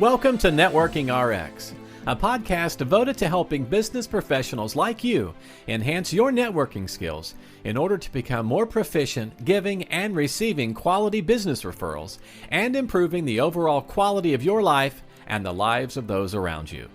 Welcome to Networking RX, a podcast devoted to helping business professionals like you enhance your networking skills in order to become more proficient giving and receiving quality business referrals and improving the overall quality of your life and the lives of those around you.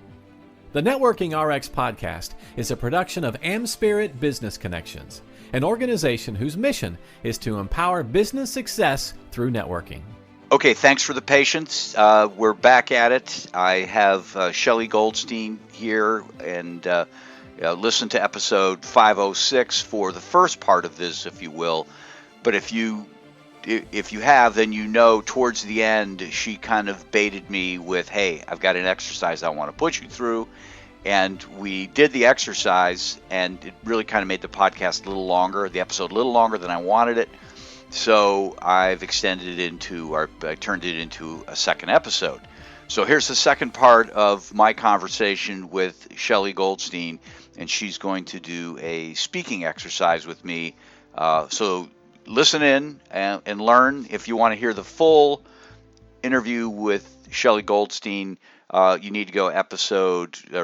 The Networking RX podcast is a production of AmSpirit Business Connections, an organization whose mission is to empower business success through networking. Okay, thanks for the patience. We're back at it. I have Shelley Goldstein here, and listen to episode 506 for the first part of this, if you will. But if you have, then you know towards the end she kind of baited me with, "Hey, I've got an exercise I want to put you through," and we did the exercise, and it really kind of made the podcast a little longer, the episode a little longer than I wanted it. So I've extended it into, or I turned it into a second episode. So here's the second part of my conversation with Shelley Goldstein, and she's going to do a speaking exercise with me. So listen in and learn. If you want to hear the full interview with Shelley Goldstein, you need to go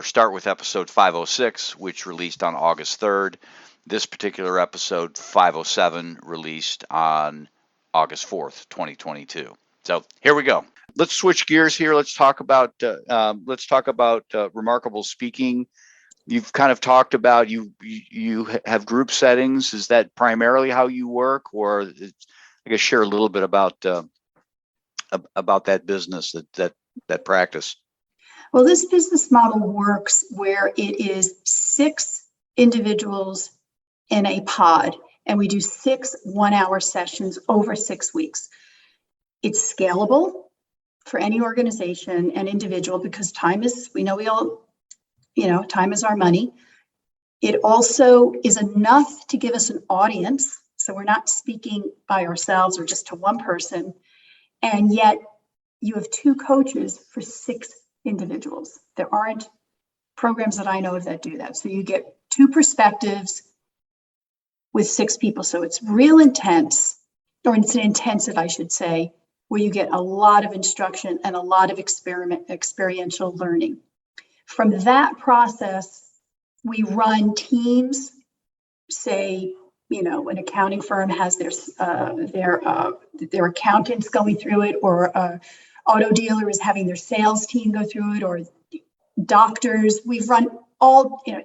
start with episode 506, which released on August 3rd. This particular episode, 507, released on August 4th, 2022. So here we go. Let's switch gears here. Let's talk about remarkable speaking. You've kind of talked about you have group settings. Is that primarily how you work, or I guess share a little bit about that business, that practice? Well, this business model works where it is 6 individuals in a pod, and we do 6 one-hour sessions over 6 weeks. It's scalable for any organization and individual because time is our money. It also is enough to give us an audience, so we're not speaking by ourselves or just to one person, and yet you have 2 coaches for 6 individuals. There aren't programs that I know of that do that. So you get 2 perspectives with 6 people. So it's real intense, or it's intensive, I should say, where you get a lot of instruction and a lot of experiential learning. From that process, we run teams. Say, an accounting firm has their accountants going through it, or an auto dealer is having their sales team go through it, or doctors. We've run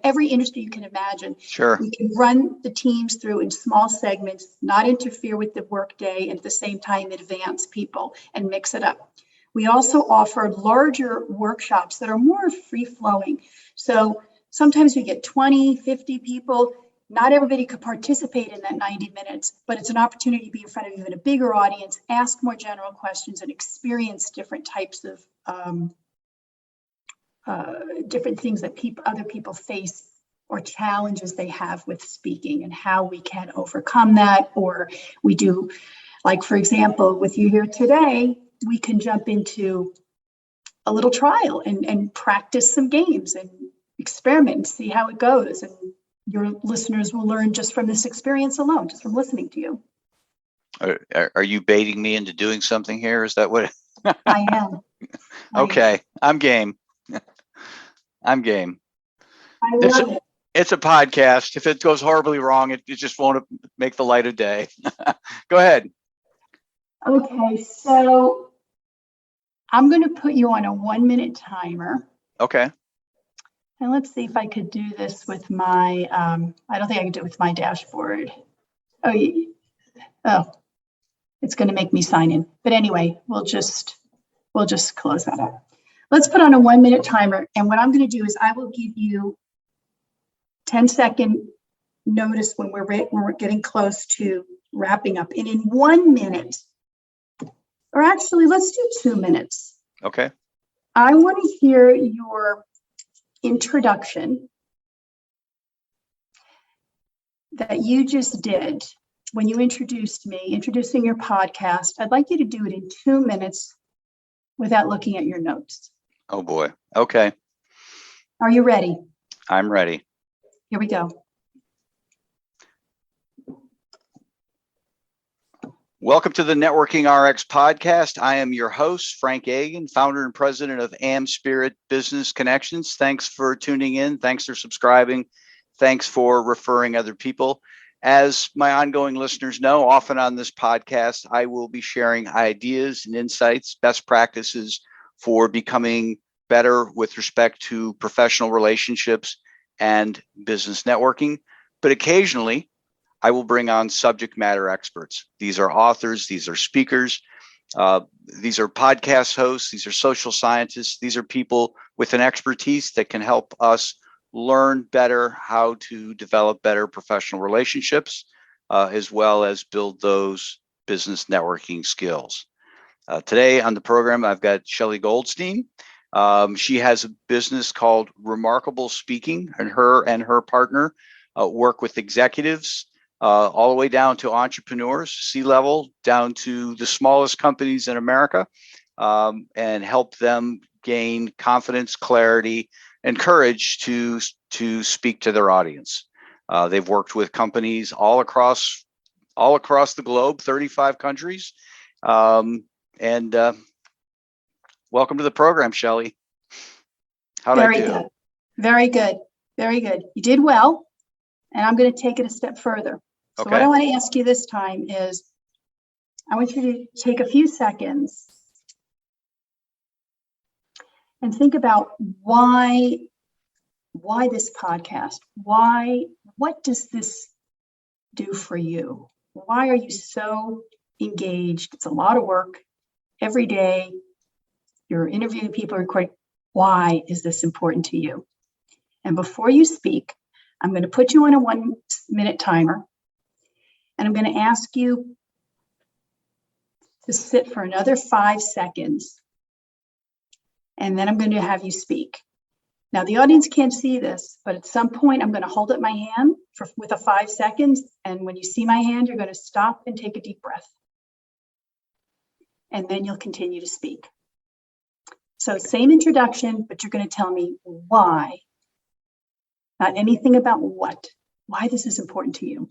every industry you can imagine. Sure. We can run the teams through in small segments, not interfere with the workday, and at the same time advance people and mix it up. We also offer larger workshops that are more free-flowing. So sometimes we get 20, 50 people. Not everybody could participate in that 90 minutes, but it's an opportunity to be in front of even a bigger audience, ask more general questions, and experience different types of different things that other people face or challenges they have with speaking and how we can overcome that. Or we do, like, for example, with you here today, we can jump into a little trial and practice some games and experiment and see how it goes. And your listeners will learn just from this experience alone, just from listening to you. Are you baiting me into doing something here? Is that what? I am. Okay, I'm game. I'm game. I love it. It's a podcast. If it goes horribly wrong, it just won't make the light of day. Go ahead. Okay, so I'm going to put you on a 1-minute timer. Okay. And let's see if I could do this with my, I don't think I can do it with my dashboard. Oh, it's going to make me sign in. But anyway, we'll just close that up. Let's put on a 1-minute timer. And what I'm going to do is I will give you 10-second notice when we're getting close to wrapping up. And in 1 minute, or actually let's do 2 minutes. Okay. I want to hear your introduction that you just did when you introduced me, introducing your podcast. I'd like you to do it in 2 minutes without looking at your notes. Oh boy. Okay. Are you ready? I'm ready. Here we go. Welcome to the Networking RX podcast. I am your host, Frank Agan, founder and president of AmSpirit Business Connections. Thanks for tuning in. Thanks for subscribing. Thanks for referring other people. As my ongoing listeners know, often on this podcast, I will be sharing ideas and insights, best practices for becoming better with respect to professional relationships and business networking. But occasionally, I will bring on subject matter experts. These are authors, these are speakers, these are podcast hosts, these are social scientists. These are people with an expertise that can help us learn better how to develop better professional relationships, as well as build those business networking skills. Today on the program, I've got Shelley Goldstein. She has a business called Remarkable Speaking, and her partner work with executives, all the way down to entrepreneurs, C-level, down to the smallest companies in America, and help them gain confidence, clarity, and courage to speak to their audience. They've worked with companies all across the globe, 35 countries. And welcome to the program, Shelley. How'd I do? Good. Very good. Very good. You did well. And I'm going to take it a step further. So Okay. what I want to ask you this time is, I want you to take a few seconds and think about why this podcast? What does this do for you? Why are you so engaged? It's a lot of work every day. You're interviewing people, recording. Why is this important to you? And before you speak, I'm going to put you on a 1-minute timer, and I'm going to ask you to sit for another 5 seconds, and then I'm going to have you speak. Now, the audience can't see this, but at some point, I'm going to hold up my hand with a 5 seconds, and when you see my hand, you're going to stop and take a deep breath, and then you'll continue to speak. So same introduction, but you're going to tell me why. Not anything about what, why this is important to you.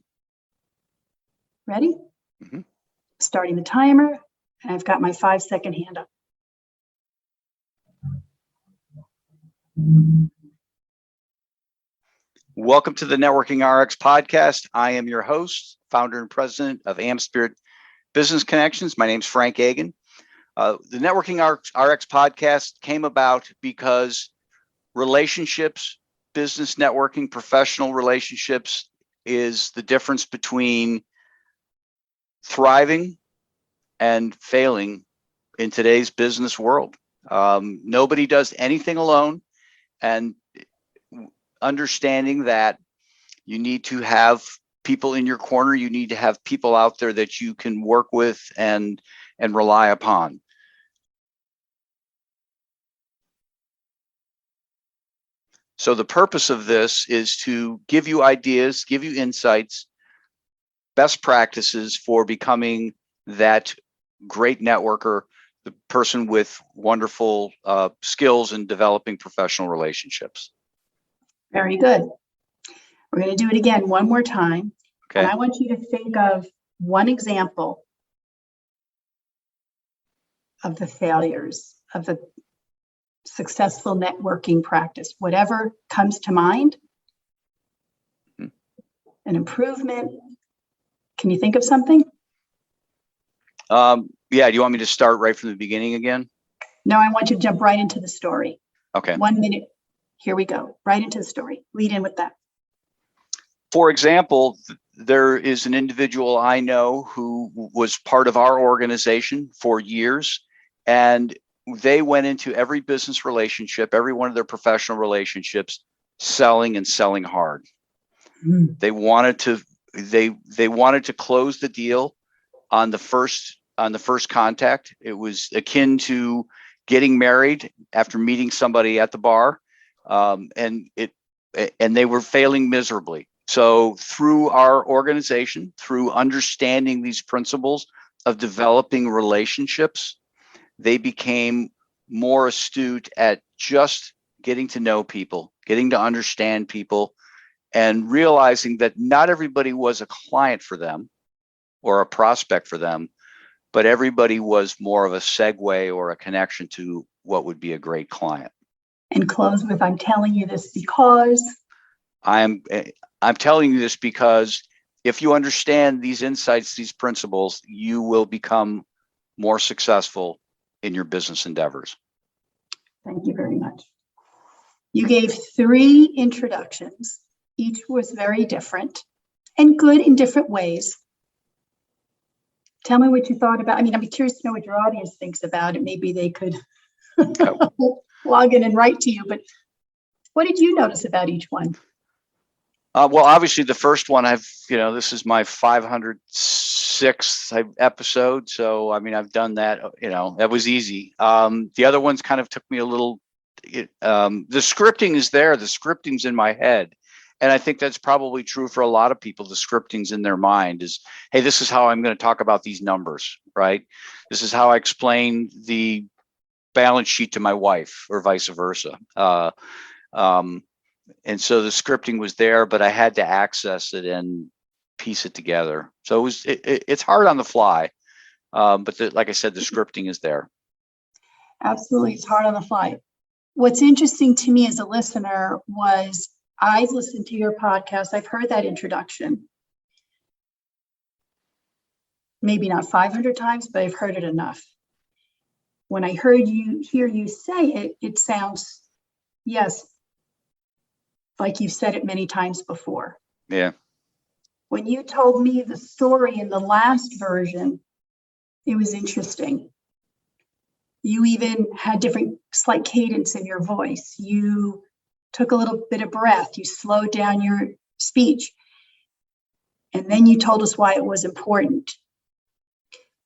Ready? Mm-hmm. Starting the timer, and I've got my 5-second hand up. Welcome to the Networking RX podcast. I am your host, founder and president of AmSpirit Business Connections. My name's Frank Agan. The Networking RX podcast came about because relationships, business networking, professional relationships is the difference between thriving and failing in today's business world. Nobody does anything alone, and understanding that you need to have people in your corner, you need to have people out there that you can work with and rely upon. So the purpose of this is to give you ideas, give you insights, best practices for becoming that great networker, the person with wonderful skills in developing professional relationships. Very good. We're going to do it again one more time. Okay. And I want you to think of one example of the failures, of the successful networking practice, whatever comes to mind. Mm-hmm. An improvement. Can you think of something? Yeah. Do you want me to start right from the beginning again? No, I want you to jump right into the story. Okay. 1 minute. Here we go. Right into the story. Lead in with that. For example, there is an individual I know who was part of our organization for years, and they went into every business relationship, every one of their professional relationships, selling and selling hard. Mm. They wanted to close the deal on the first contact. It was akin to getting married after meeting somebody at the bar, and they were failing miserably. So through our organization, through understanding these principles of developing relationships, they became more astute at just getting to know people, getting to understand people, and realizing that not everybody was a client for them or a prospect for them, but everybody was more of a segue or a connection to what would be a great client. And close with, I'm telling you this because. I'm telling you this because if you understand these insights, these principles, you will become more successful in your business endeavors. Thank you very much. You gave 3 introductions. Each was very different and good in different ways. Tell me what you thought about. I mean, I'm curious to know what your audience thinks about it. Maybe they could log in and write to you, but what did you notice about each one? Well, obviously the first one this is my 506th episode. So, I mean, I've done that, that was easy. The other ones kind of took me a little, the scripting is there. The scripting's in my head. And I think that's probably true for a lot of people. The scripting's in their mind is, hey, this is how I'm going to talk about these numbers, right? This is how I explain the balance sheet to my wife or vice versa. And so the scripting was there, but I had to access it and piece it together. So it's hard on the fly. But like I said, the scripting is there. Absolutely. It's hard on the fly. What's interesting to me as a listener was I've listened to your podcast. I've heard that introduction. Maybe not 500 times, but I've heard it enough. When I hear you say it, it sounds, yes, like you've said it many times before. Yeah. When you told me the story in the last version, it was interesting. You even had different slight cadence in your voice. You took a little bit of breath. You slowed down your speech. And then you told us why it was important.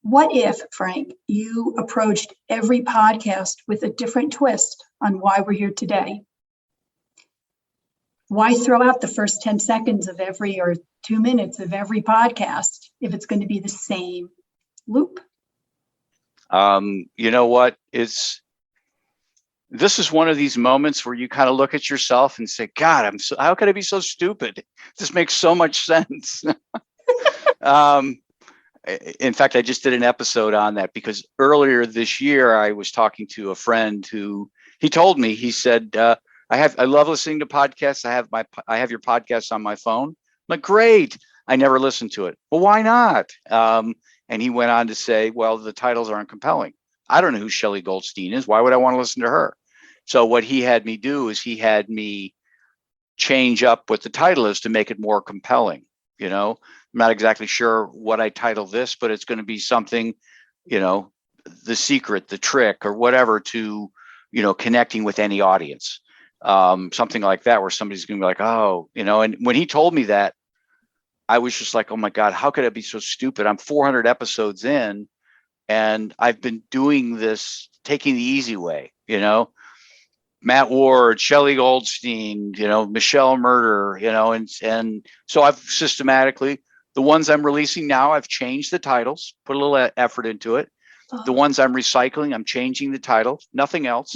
What if, Frank, you approached every podcast with a different twist on why we're here today? Why throw out the first 10 seconds of every or 2 minutes of every podcast if it's going to be the same loop? You know what? This is one of these moments where you kind of look at yourself and say, God, how could I be so stupid? This makes so much sense. In fact, I just did an episode on that because earlier this year, I was talking to a friend he told me, he said, I love listening to podcasts. I have your podcast on my phone. I'm like, great. I never listened to it. Well, why not? And he went on to say, well, the titles aren't compelling. I don't know who Shelley Goldstein is. Why would I want to listen to her? So what he had me do is he had me change up what the title is to make it more compelling. I'm not exactly sure what I title this, but it's going to be something, the secret, the trick, or whatever to, connecting with any audience. Something like that, where somebody's going to be like, oh, and when he told me that, I was just like, oh my God, how could I be so stupid? I'm 400 episodes in and I've been doing this, taking the easy way, Matt Ward, Shelley Goldstein, Michelle Murder, and so I've systematically, the ones I'm releasing now, I've changed the titles, put a little effort into it. The ones I'm recycling, I'm changing the title, nothing else.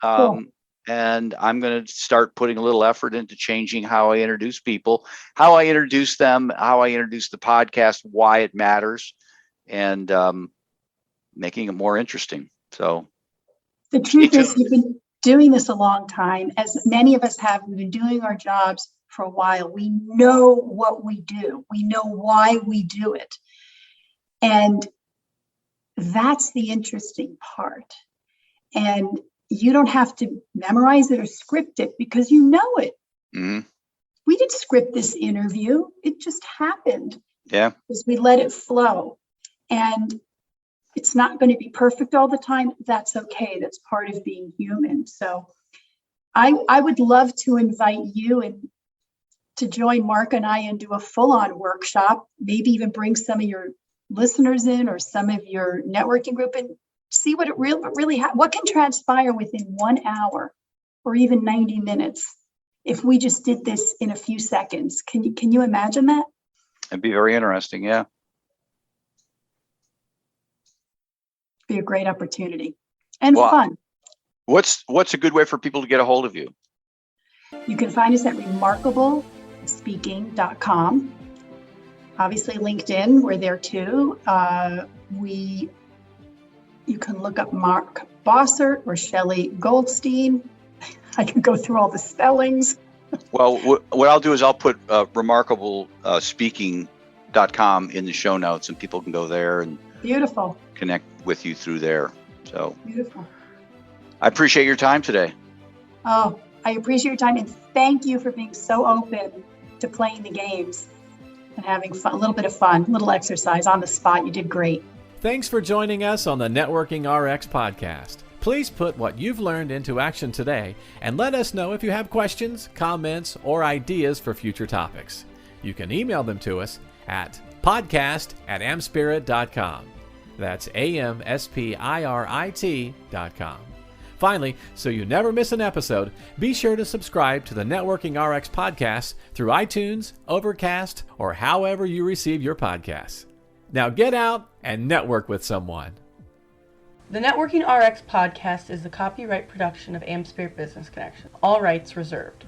Cool. And I'm going to start putting a little effort into changing how I introduce people, how I introduce them, how I introduce the podcast, why it matters, and making it more interesting. So the truth is, you've been doing this a long time. As many of us have, we've been doing our jobs for a while. We know what we do. We know why we do it. And that's the interesting part. And you don't have to memorize it or script it because you know it. Mm-hmm. We didn't script this interview. It just happened. Yeah. Because we let it flow. And it's not going to be perfect all the time. That's okay. That's part of being human. So I would love to invite you to join Mark and I and do a full-on workshop, maybe even bring some of your listeners in or some of your networking group and see what it really what can transpire within 1 hour or even 90 minutes if we just did this in a few seconds. Can you imagine that? It'd be very interesting. Yeah. Be a great opportunity and fun. What's a good way for people to get a hold of you? You can find us at remarkablespeaking.com. Obviously LinkedIn, we're there too. You can look up Mark Bossert or Shelley Goldstein. I can go through all the spellings. Well, what I'll do is I'll put remarkablespeaking.com in the show notes, and people can go there and Beautiful. connect with you through there. So Beautiful. I appreciate your time today. Oh, I appreciate your time, and thank you for being so open to playing the games and having fun, a little bit of fun, a little exercise on the spot. You did great. Thanks for joining us on the Networking RX podcast. Please put what you've learned into action today and let us know if you have questions, comments, or ideas for future topics. You can email them to us at podcast@amspirit.com. That's AmSpirit.com. Finally, so you never miss an episode, be sure to subscribe to the Networking RX podcast through iTunes, Overcast, or however you receive your podcasts. Now get out and network with someone. The Networking RX podcast is the copyright production of AmSpirit Business Connection. All rights reserved.